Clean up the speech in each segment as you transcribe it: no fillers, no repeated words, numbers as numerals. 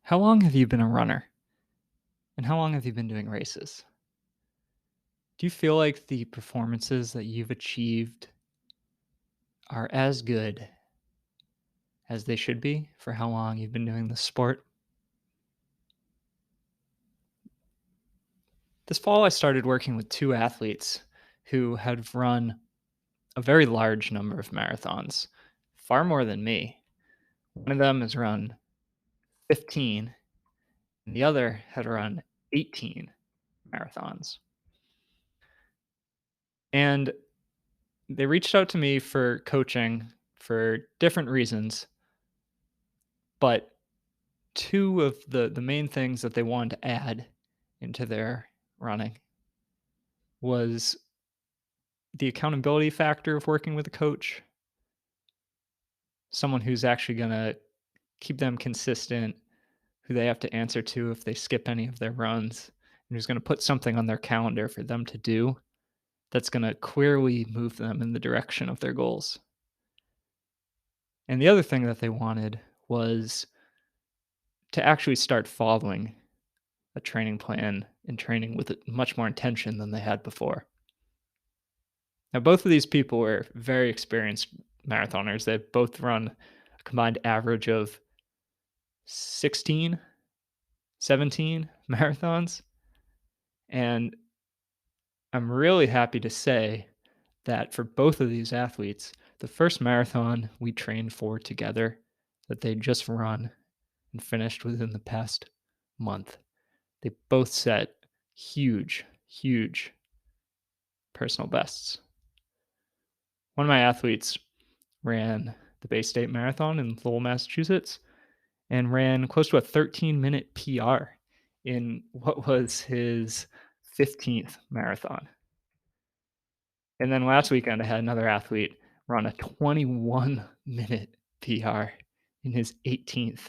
How long have you been a runner? And how long have you been doing races? Do you feel like the performances that you've achieved are as good as they should be for how long you've been doing the sport? This fall, I started working with two athletes who had run a very large number of marathons, far more than me. One of them has run 15, and the other had run 18 marathons. And they reached out to me for coaching for different reasons, but two of the main things that they wanted to add into their running was the accountability factor of working with a coach, someone who's actually going to keep them consistent, who they have to answer to if they skip any of their runs, and who's going to put something on their calendar for them to do that's going to clearly move them in the direction of their goals. And the other thing that they wanted was to actually start following a training plan and training with much more intention than they had before. Now, both of these people were very experienced marathoners. They both run a combined average of 16, 17 marathons. And I'm really happy to say that for both of these athletes, the first marathon we trained for together that they just run and finished within the past month, they both set huge, huge personal bests. One of my athletes ran the Bay State Marathon in Lowell, Massachusetts, and ran close to a 13-minute PR in what was his 15th marathon. And then last weekend, I had another athlete run a 21-minute PR in his 18th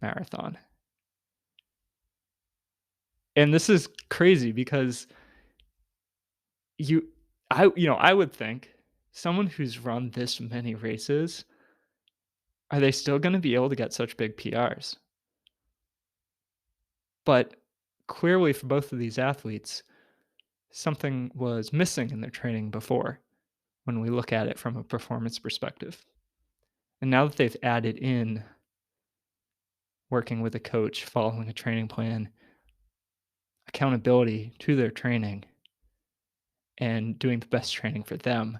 marathon. And this is crazy because I would think someone who's run this many races, are they still gonna be able to get such big PRs? But clearly for both of these athletes, something was missing in their training before when we look at it from a performance perspective. And now that they've added in working with a coach, following a training plan, accountability to their training, and doing the best training for them,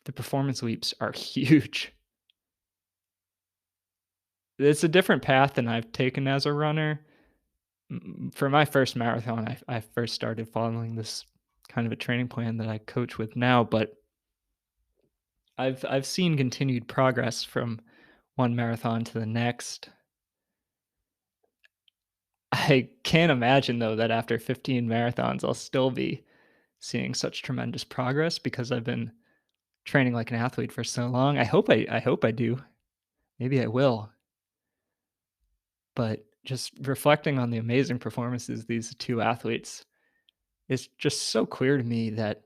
the performance leaps are huge. It's a different path than I've taken as a runner. For my first marathon, I first started following this kind of a training plan that I coach with now, but I've seen continued progress from one marathon to the next. I can't imagine though that after 15 marathons, I'll still be seeing such tremendous progress because I've been training like an athlete for so long. I hope I do. Maybe I will. But just reflecting on the amazing performances these two athletes, it's just so clear to me that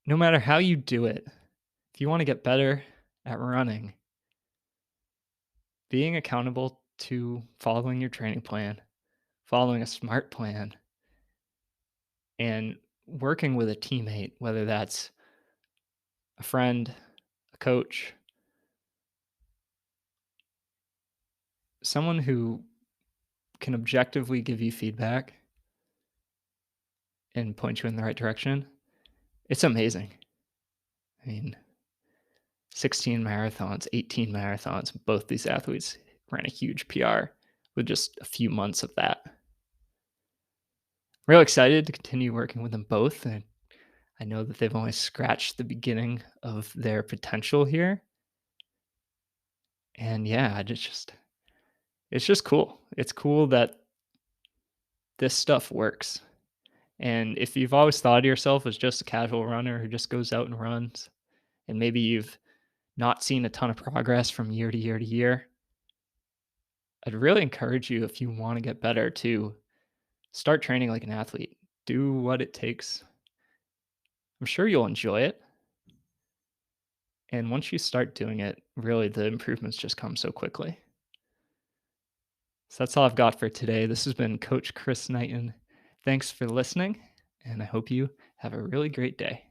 no matter how you do it, if you want to get better at running, being accountable to following your training plan, following a smart plan, and working with a teammate, whether that's a friend, a coach, someone who can objectively give you feedback and point you in the right direction, it's amazing. I mean, 16 marathons, 18 marathons, both these athletes ran a huge PR with just a few months of that. Real excited to continue working with them both, and I know that they've only scratched the beginning of their potential here. And yeah, it's just cool. It's cool that this stuff works. And if you've always thought of yourself as just a casual runner who just goes out and runs, and maybe you've not seen a ton of progress from year to year to year, I'd really encourage you, if you want to get better, to start training like an athlete. Do what it takes. I'm sure you'll enjoy it. And once you start doing it, really the improvements just come so quickly. So that's all I've got for today. This has been Coach Chris Knighton. Thanks for listening, and I hope you have a really great day.